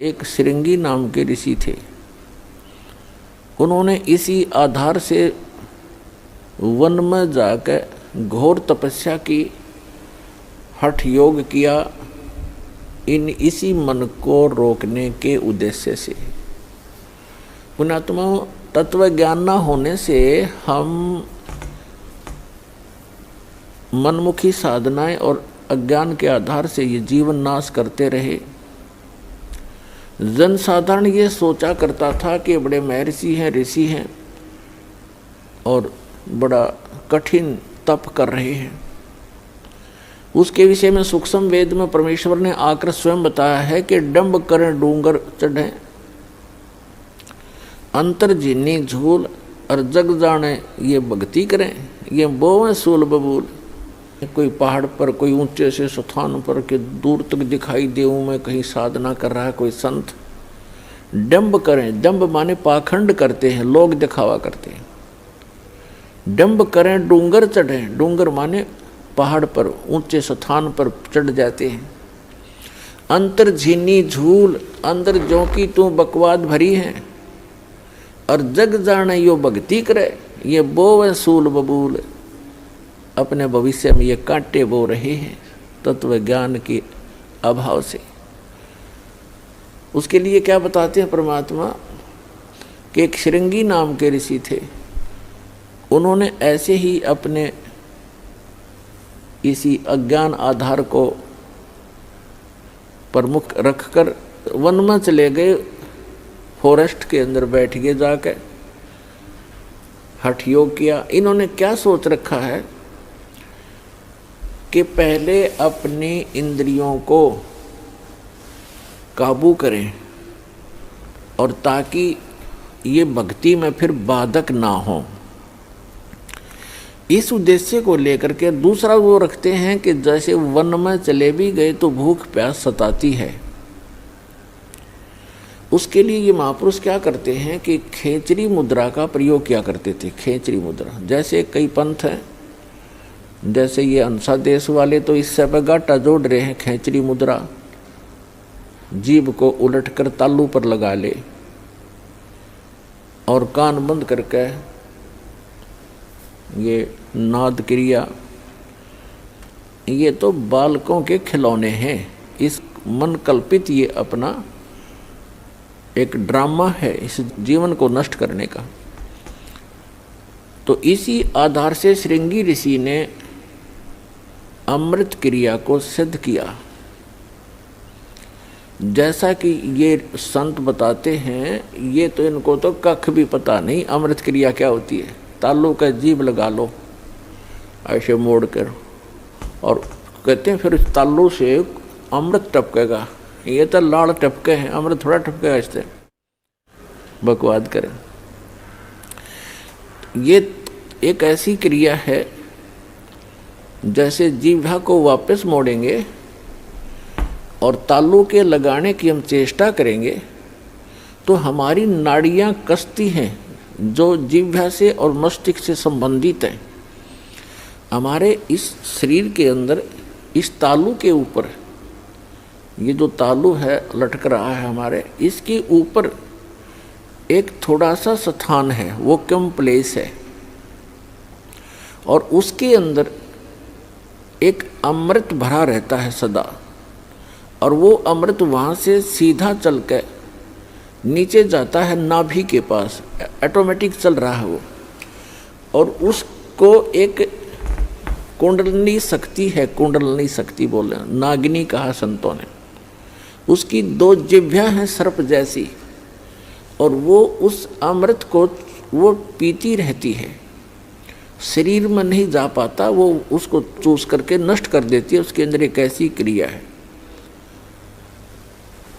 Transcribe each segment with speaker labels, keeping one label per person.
Speaker 1: एक श्रृंगी नाम के ऋषि थे। उन्होंने इसी आधार से वन में जाकर घोर तपस्या की, हठ योग किया, इसी मन को रोकने के उद्देश्य से। पुण्यात्मा, तत्व ज्ञान न होने से हम मनमुखी साधनाएं और अज्ञान के आधार से ये जीवन नाश करते रहे। जनसाधारण ये सोचा करता था कि बड़े महर्षि हैं, ऋषि हैं और बड़ा कठिन तप कर रहे हैं। उसके विषय में सूक्ष्म वेद में परमेश्वर ने आकर स्वयं बताया है कि डंब करें डूंगर चढ़ें, अंतर्जीनी झूल और जग जाने ये भक्ति करें, ये बोवें सूल बबूल। कोई पहाड़ पर, कोई ऊंचे से स्थान पर के दूर तक दिखाई देऊं मैं कहीं साधना कर रहा है कोई संत। डंब करें, डंब माने पाखंड करते हैं, लोग दिखावा करते हैं। डंब करें डूंगर चढ़ें, डूंगर माने पहाड़ पर ऊंचे स्थान पर चढ़ जाते हैं। अंतर झीनी झूल, अंदर जो की तू बकवाद भरी है, और जग जाने यो भक्ति करे, ये बोवे सूल बबूल। अपने भविष्य में ये कांटे बो रहे हैं तत्व ज्ञान के अभाव से। उसके लिए क्या बताते हैं परमात्मा कि एक श्रृंगी नाम के ऋषि थे। उन्होंने ऐसे ही अपने इसी अज्ञान आधार को प्रमुख रखकर वन में चले गए, फॉरेस्ट के अंदर बैठ गए जाकर, हठ योग किया। इन्होंने क्या सोच रखा है कि पहले अपनी इंद्रियों को काबू करें और ताकि ये भक्ति में फिर बाधक ना हो। इस उद्देश्य को लेकर के दूसरा वो रखते हैं कि जैसे वन में चले भी गए तो भूख प्यास सताती है। उसके लिए ये महापुरुष क्या करते हैं कि खेचरी मुद्रा का प्रयोग किया करते थे। खेचरी मुद्रा, जैसे कई पंथ हैं, जैसे ये अंसा देश वाले तो इससे पे गाटा जोड़ रहे हैं। खेचरी मुद्रा, जीभ को उलट कर तालू पर लगा ले और कान बंद करके ये नाद क्रिया, ये तो बालकों के खिलौने हैं। इस मन कल्पित ये अपना एक ड्रामा है इस जीवन को नष्ट करने का। तो इसी आधार से श्रृंगी ऋषि ने अमृत क्रिया को सिद्ध किया। जैसा कि ये संत बताते हैं, ये तो इनको तो कख भी पता नहीं अमृत क्रिया क्या होती है। तालू का जीभ लगा लो ऐसे मोड़ कर, और कहते हैं फिर तालू से अमृत टपकेगा। ये तो लाड़ टपके हैं, अमृत थोड़ा टपकेगा इससे। बकवाद करें। ये एक ऐसी क्रिया है जैसे जीभा को वापस मोड़ेंगे और तालू के लगाने की हम चेष्टा करेंगे तो हमारी नाड़ियां कसती हैं जो जीभा से और मस्तिष्क से संबंधित हैं। हमारे इस शरीर के अंदर इस तालू के ऊपर, ये जो तालू है लटक रहा है हमारे, इसके ऊपर एक थोड़ा सा स्थान है, वो कम प्लेस है, और उसके अंदर एक अमृत भरा रहता है सदा। और वो अमृत वहाँ से सीधा चल के नीचे जाता है नाभि के पास, ऑटोमेटिक चल रहा है वो। और उसको एक कुंडलनी शक्ति है, कुंडलनी शक्ति बोले, नागिनी कहा संतों ने। उसकी दो जिह्वा हैं सर्प जैसी, और वो उस अमृत को वो पीती रहती है, शरीर में नहीं जा पाता, वो उसको चूस करके नष्ट कर देती है। उसके अंदर एक ऐसी क्रिया है।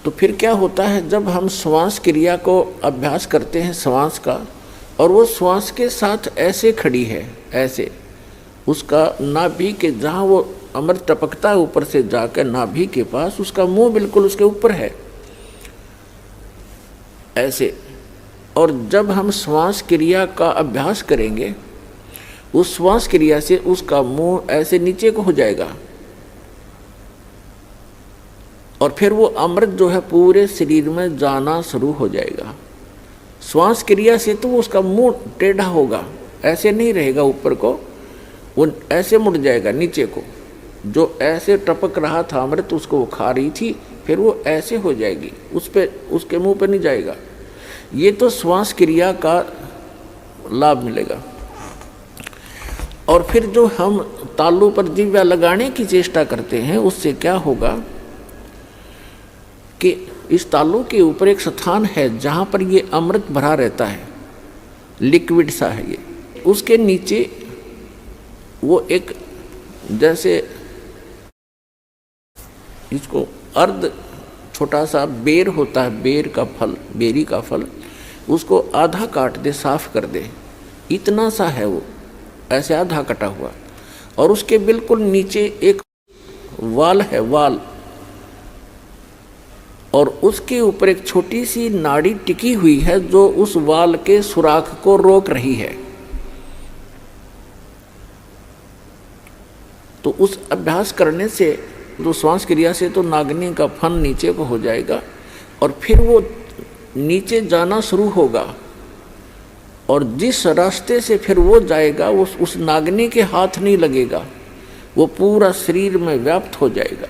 Speaker 1: तो फिर क्या होता है, जब हम श्वास क्रिया को अभ्यास करते हैं श्वास का, और वो श्वास के साथ ऐसे खड़ी है, ऐसे उसका नाभि के जहाँ वो अमृत टपकता है ऊपर से जाकर नाभि के पास, उसका मुंह बिल्कुल उसके ऊपर है ऐसे। और जब हम श्वास क्रिया का अभ्यास करेंगे, उस श्वास क्रिया से उसका मुंह ऐसे नीचे को हो जाएगा, और फिर वो अमृत जो है पूरे शरीर में जाना शुरू हो जाएगा। श्वास क्रिया से तो उसका मुंह टेढ़ा होगा, ऐसे नहीं रहेगा ऊपर को, वो ऐसे मुड़ जाएगा नीचे को। जो ऐसे टपक रहा था अमृत उसको वो खा रही थी, फिर वो ऐसे हो जाएगी, उस पे उसके मुंह पे नहीं जाएगा। ये तो श्वास क्रिया का लाभ मिलेगा। और फिर जो हम तालू पर जिह्वा लगाने की चेष्टा करते हैं उससे क्या होगा कि इस तालू के ऊपर एक स्थान है जहाँ पर ये अमृत भरा रहता है, लिक्विड सा है ये। उसके नीचे वो एक जैसे इसको अर्ध छोटा सा बेर होता है, बेर का फल, बेरी का फल, उसको आधा काट दे, साफ कर दे, इतना सा है वो, ऐसे आधा कटा हुआ। और उसके बिल्कुल नीचे एक वाल है, वाल, और उसके ऊपर एक छोटी सी नाड़ी टिकी हुई है जो उस वाल के सुराख को रोक रही है। तो उस अभ्यास करने से, जो श्वास क्रिया से, तो नागनी का फन नीचे को हो जाएगा और फिर वो नीचे जाना शुरू होगा। और जिस रास्ते से फिर वो जाएगा वो उस नागनी के हाथ नहीं लगेगा, वो पूरा शरीर में व्याप्त हो जाएगा।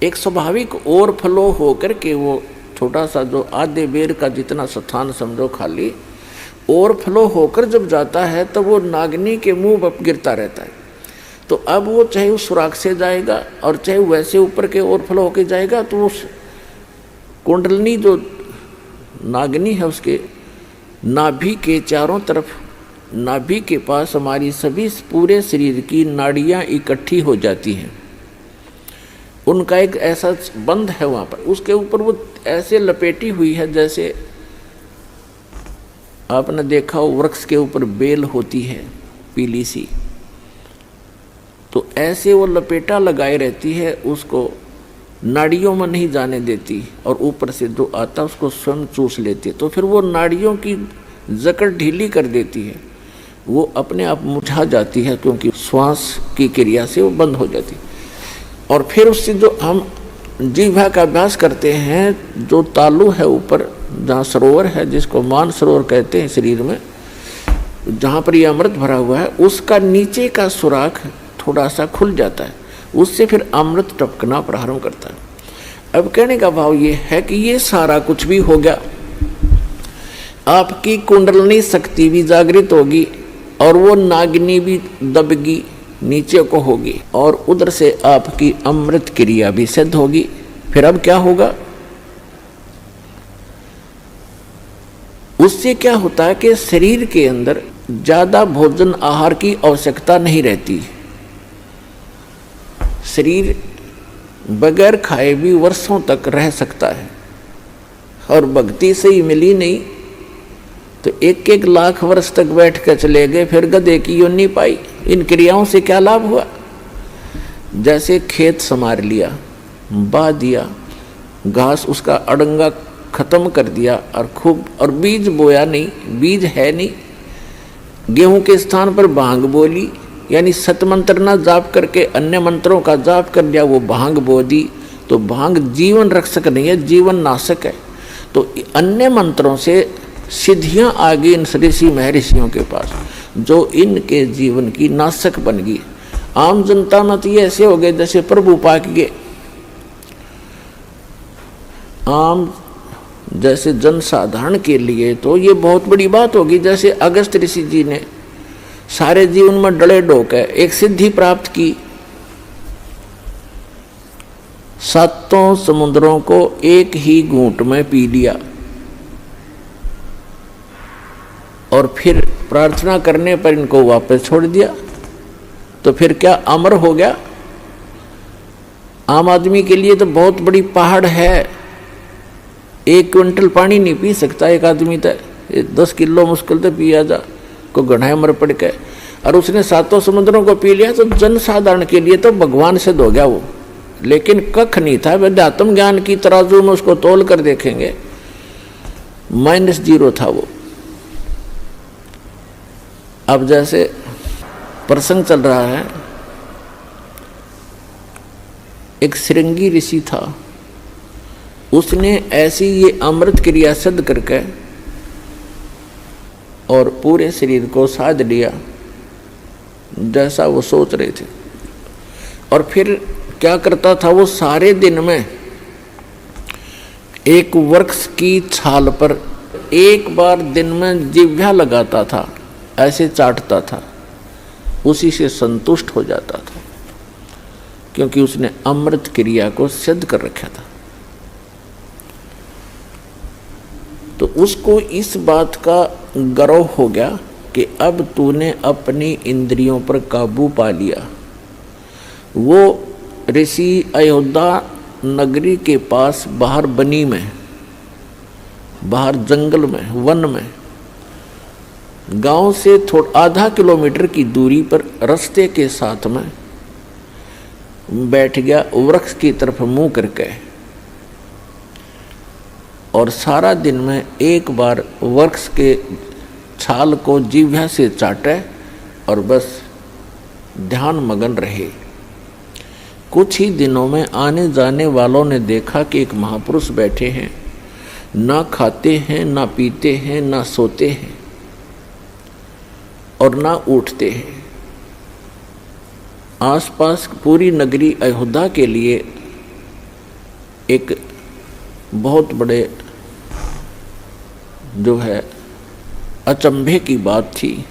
Speaker 1: एक स्वाभाविक ओवरफ्लो होकर के वो छोटा सा जो आधे बेर का जितना स्थान समझो खाली, ओवरफ्लो होकर जब जाता है तो वो नागनी के मुंह पर गिरता रहता है। तो अब वो चाहे उस सुराख से जाएगा और चाहे वैसे ऊपर के ओवरफ्लो होकर जाएगा, तो उस कुंडलनी जो नागनी है उसके नाभि के चारों तरफ, नाभि के पास हमारी सभी पूरे शरीर की नाड़ियाँ इकट्ठी हो जाती हैं। उनका एक ऐसा बंध है वहाँ पर, उसके ऊपर वो ऐसे लपेटी हुई है जैसे आपने देखा हो वृक्ष के ऊपर बेल होती है पीली सी, तो ऐसे वो लपेटा लगाए रहती है, उसको नाड़ियों में नहीं जाने देती और ऊपर से जो आता उसको स्वयं चूस लेती है। तो फिर वो नाड़ियों की जकड़ ढीली कर देती है, वो अपने आप मुरझा जाती है क्योंकि श्वास की क्रिया से वो बंद हो जाती है। और फिर उससे जो हम जिह्वा का अभ्यास करते हैं, जो तालू है ऊपर जहाँ सरोवर है, जिसको मान सरोवर कहते हैं शरीर में, जहाँ पर ये अमृत भरा हुआ है, उसका नीचे का सुराख थोड़ा सा खुल जाता है, उससे फिर अमृत टपकना प्रारंभ करता है। अब कहने का भाव ये है कि ये सारा कुछ भी हो गया, आपकी कुंडलनी शक्ति भी जागृत होगी और वो नागिनी भी दबगी, नीचे को होगी, और उधर से आपकी अमृत क्रिया भी सिद्ध होगी। फिर अब क्या होगा, उससे क्या होता है कि शरीर के अंदर ज्यादा भोजन आहार की आवश्यकता नहीं रहती। शरीर बगैर खाए भी वर्षों तक रह सकता है। और भक्ति से ही मिली नहीं तो 1-1 लाख वर्ष तक बैठ कर चले गए, फिर गधे की योनि पाई। इन क्रियाओं से क्या लाभ हुआ? जैसे खेत संवार लिया, बा दिया, घास उसका अड़ंगा खत्म कर दिया और खूब, और बीज बोया नहीं, बीज है नहीं, गेहूं के स्थान पर भांग बोली, यानी सतमंत्र ना जाप करके अन्य मंत्रों का जाप कर लिया, वो भांग बो दी। तो भांग जीवन रक्षक नहीं है, जीवन नाशक है। तो अन्य मंत्रों से सिद्धियां आ गई इन ऋषि महर्षियों के पास, जो इनके जीवन की नाशक बन गई। आम जनता में तो ये ऐसे हो गए जैसे प्रभु पाक गए। आम जैसे जनसाधारण के लिए तो ये बहुत बड़ी बात होगी। जैसे अगस्त ऋषि जी ने सारे जीवन में डले डोक है एक सिद्धि प्राप्त की, 7 समुद्रों को एक ही घूंट में पी लिया, और फिर प्रार्थना करने पर इनको वापस छोड़ दिया। तो फिर क्या अमर हो गया? आम आदमी के लिए तो बहुत बड़ी पहाड़ है, 1 क्विंटल पानी नहीं पी सकता एक आदमी, तक 10 किलो मुश्किल से पिया जा को गढ़ाई मर पड़ के, और उसने 7 समुद्रों को पी लिया। तो जनसाधारण के लिए तो भगवान सिद्ध हो गया वो, लेकिन कख नहीं था। अध्यात्म ज्ञान की तराजू में उसको तोल कर देखेंगे, -0 था वो। अब जैसे प्रसंग चल रहा है, एक श्रृंगी ऋषि था, उसने ऐसी ये अमृत क्रिया सिद्ध करके और पूरे शरीर को साध लिया जैसा वो सोच रहे थे। और फिर क्या करता था वो, सारे दिन में एक वृक्ष की छाल पर एक बार दिन में जिह्वा लगाता था, ऐसे चाटता था, उसी से संतुष्ट हो जाता था, क्योंकि उसने अमृत क्रिया को सिद्ध कर रखा था। तो उसको इस बात का गर्व हो गया कि अब तूने अपनी इंद्रियों पर काबू पा लिया। वो ऋषि अयोध्या नगरी के पास बाहर बनी में, बाहर जंगल में, वन में, गांव से आधा किलोमीटर की दूरी पर रास्ते के साथ में बैठ गया, वृक्ष की तरफ मुंह करके, और सारा दिन में एक बार वृक्ष के छाल को जिह्वा से चाटे और बस ध्यान मगन रहे। कुछ ही दिनों में आने जाने वालों ने देखा कि एक महापुरुष बैठे हैं, ना खाते हैं, ना पीते हैं, ना सोते हैं और ना उठते हैं। आसपास पूरी नगरी अयोध्या के लिए एक बहुत बड़े जो है अचंभे की बात थी।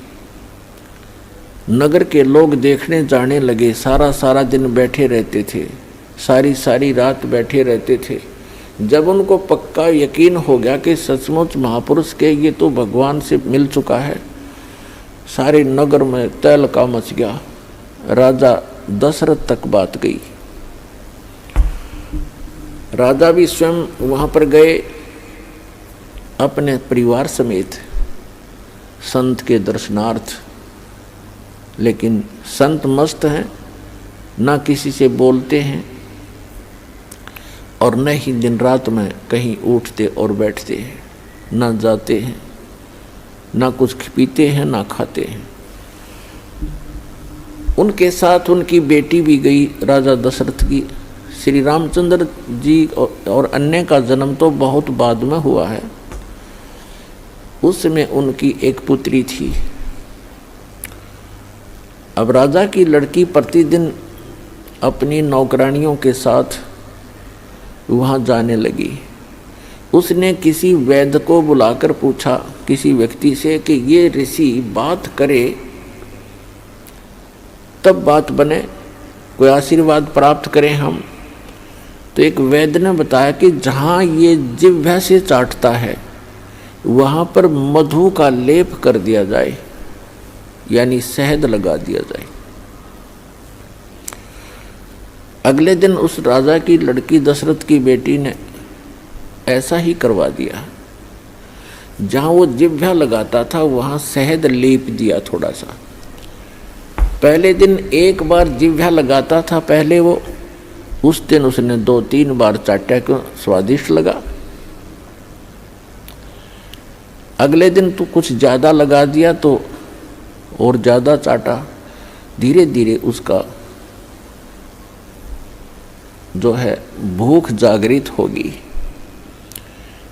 Speaker 1: नगर के लोग देखने जाने लगे, सारा सारा दिन बैठे रहते थे, सारी सारी रात बैठे रहते थे। जब उनको पक्का यकीन हो गया कि सचमुच महापुरुष के ये तो भगवान से मिल चुका है, सारे नगर में तहलका मच गया। राजा दशरथ तक बात गई। राजा भी स्वयं वहाँ पर गए अपने परिवार समेत संत के दर्शनार्थ, लेकिन संत मस्त हैं, ना किसी से बोलते हैं और न ही दिन रात में कहीं उठते और बैठते हैं, ना जाते हैं, ना कुछ पीते हैं, ना खाते हैं। उनके साथ उनकी बेटी भी गई, राजा दशरथ की। श्री रामचंद्र जी और अन्य का जन्म तो बहुत बाद में हुआ है। उसमें उनकी एक पुत्री थी। अब राजा की लड़की प्रतिदिन अपनी नौकरानियों के साथ वहाँ जाने लगी। उसने किसी वैद्य को बुलाकर पूछा किसी व्यक्ति से कि ये ऋषि बात करे तब बात बने, कोई आशीर्वाद प्राप्त करें हम। तो एक वैद्य ने बताया कि जहाँ ये जिह्वा से चाटता है वहाँ पर मधु का लेप कर दिया जाए, यानी शहद लगा दिया जाए। अगले दिन उस राजा की लड़की दशरथ की बेटी ने ऐसा ही करवा दिया। जहाँ वो जिह्वा लगाता था वहाँ शहद लेप दिया थोड़ा सा। पहले दिन एक बार जिह्वा लगाता था, पहले वो, उस दिन उसने 2-3 बार चाटा क्यों स्वादिष्ट लगा। अगले दिन तो कुछ ज़्यादा लगा दिया तो और ज़्यादा चाटा। धीरे धीरे उसका जो है भूख जागृत होगी।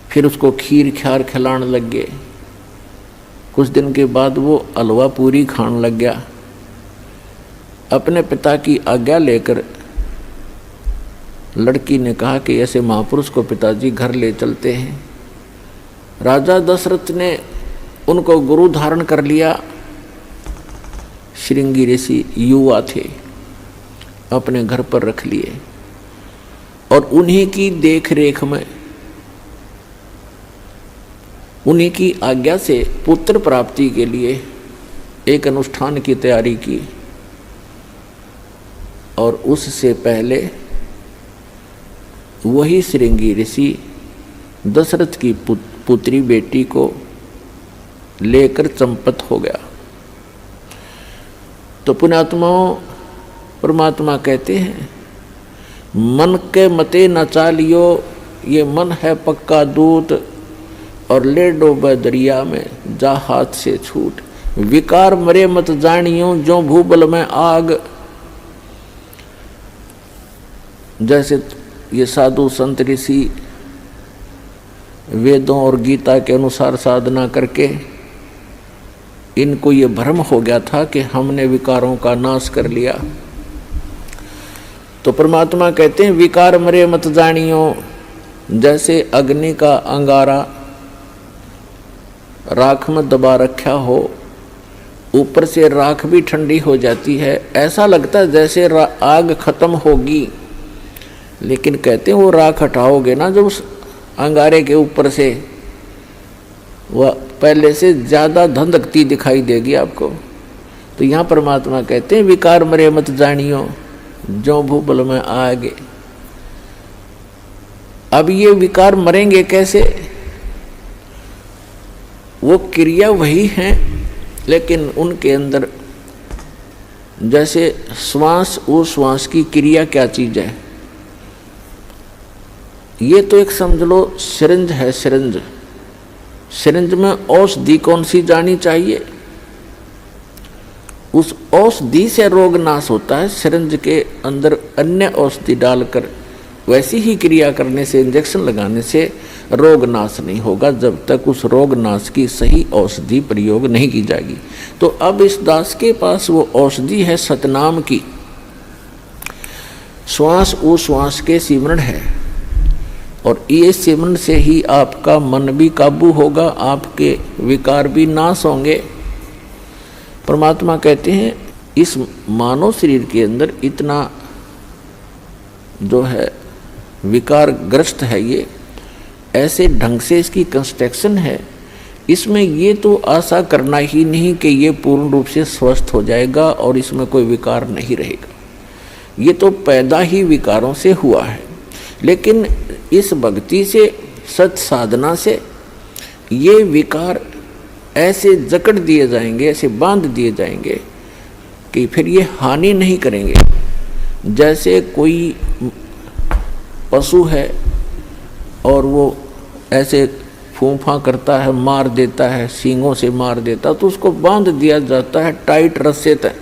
Speaker 1: फिर उसको खीर ख्यार खिलाने लग गए। कुछ दिन के बाद वो हलवा पूरी खाने लग गया। अपने पिता की आज्ञा लेकर लड़की ने कहा कि ऐसे महापुरुष को पिताजी घर ले चलते हैं। राजा दशरथ ने उनको गुरु धारण कर लिया। श्रृंगी ऋषि युवा थे, अपने घर पर रख लिए और उन्हीं की देख रेख में, उन्हीं की आज्ञा से पुत्र प्राप्ति के लिए एक अनुष्ठान की तैयारी की। और उससे पहले वही श्रृंगी ऋषि दशरथ की पुत्री बेटी को लेकर चंपत हो गया। तो पुण्यात्माओं, परमात्मा कहते हैं मन के मते न चालियो, ये मन है पक्का दूत, और ले डोबे दरिया में जा हाथ से छूट। विकार मरे मत जानियो, जो भूबल में आग। जैसे ये साधु संत ऋषि वेदों और गीता के अनुसार साधना करके इनको ये भ्रम हो गया था कि हमने विकारों का नाश कर लिया। तो परमात्मा कहते हैं विकार मरे मत जानियो, जैसे अग्नि का अंगारा राख में दबा रखा हो, ऊपर से राख भी ठंडी हो जाती है, ऐसा लगता है जैसे आग खत्म होगी, लेकिन कहते हैं वो राख हटाओगे ना जब उस अंगारे के ऊपर से, वह पहले से ज़्यादा धधकती दिखाई देगी आपको। तो यहाँ परमात्मा कहते हैं विकार मरे मत जानियो, जो भूबल में आगे। अब ये विकार मरेंगे कैसे? वो क्रिया वही है, लेकिन उनके अंदर जैसे श्वास, वो श्वास की क्रिया क्या चीज है? ये तो एक समझ लो सिरिंज है, सिरिंज। सिरिंज में औषधि कौन सी जानी चाहिए? उस औषधि से रोग नाश होता है। सिरिंज के अंदर अन्य औषधि डालकर वैसी ही क्रिया करने से, इंजेक्शन लगाने से रोग नाश नहीं होगा जब तक उस रोग नाश की सही औषधि प्रयोग नहीं की जाएगी। तो अब इस दास के पास वो औषधि है सतनाम की। श्वास वो श्वास के सिमरण है, और ये सिमरण से ही आपका मन भी काबू होगा, आपके विकार भी नाश होंगे। परमात्मा कहते हैं इस मानव शरीर के अंदर इतना जो है विकार ग्रस्त है, ये ऐसे ढंग से इसकी कंस्ट्रक्शन है, इसमें ये तो आशा करना ही नहीं कि ये पूर्ण रूप से स्वस्थ हो जाएगा और इसमें कोई विकार नहीं रहेगा। ये तो पैदा ही विकारों से हुआ है। लेकिन इस भक्ति से, सत साधना से ये विकार ऐसे जकड़ दिए जाएंगे, ऐसे बांध दिए जाएंगे कि फिर ये हानि नहीं करेंगे। जैसे कोई पशु है और वो ऐसे फूंफा करता है, मार देता है, सींगों से मार देता है, तो उसको बांध दिया जाता है टाइट रस्से तक।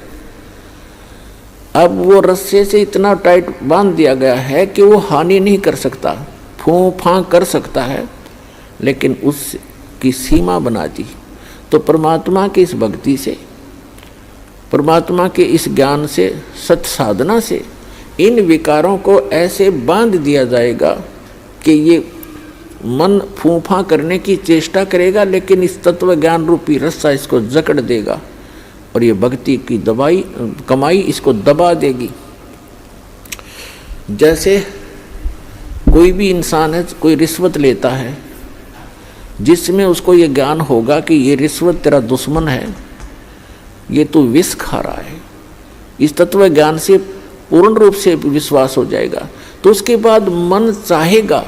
Speaker 1: अब वो रस्से से इतना टाइट बांध दिया गया है कि वो हानि नहीं कर सकता, फूंफा कर सकता है, लेकिन उसकी सीमा बना दी। तो परमात्मा की इस भक्ति से, परमात्मा के इस ज्ञान से, सत साधना से इन विकारों को ऐसे बांध दिया जाएगा कि ये मन फूंफा करने की चेष्टा करेगा, लेकिन इस तत्व ज्ञान रूपी रस्सा इसको जकड़ देगा और ये भक्ति की दवाई कमाई इसको दबा देगी। जैसे कोई भी इंसान है, कोई रिश्वत लेता है, जिसमें उसको ये ज्ञान होगा कि ये रिश्वत तेरा दुश्मन है, ये तो विष खा रहा है, इस तत्व ज्ञान से पूर्ण रूप से विश्वास हो जाएगा, तो उसके बाद मन चाहेगा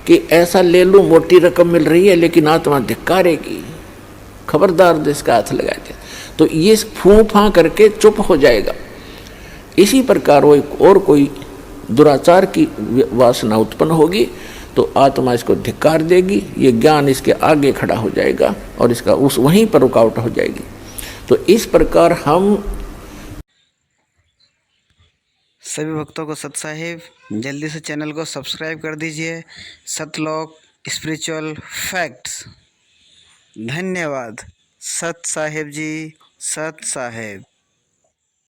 Speaker 1: कि ऐसा ले लूं, मोटी रकम मिल रही है, लेकिन आत्मा धिक्कारेगी, खबरदार इसका हाथ लगा दे, तो ये फूंफा करके चुप हो जाएगा। इसी प्रकार वो और कोई दुराचार की वासना उत्पन्न होगी तो आत्मा इसको धिक्कार देगी, ये ज्ञान इसके आगे खड़ा हो जाएगा और इसका उस वहीं पर रुकावट हो जाएगी। तो इस प्रकार हम
Speaker 2: सभी भक्तों को सत साहिब जल्दी से चैनल को सब्सक्राइब कर दीजिए। सतलोक स्पिरिचुअल फैक्ट्स। धन्यवाद। सत साहिब जी, सत साहिब।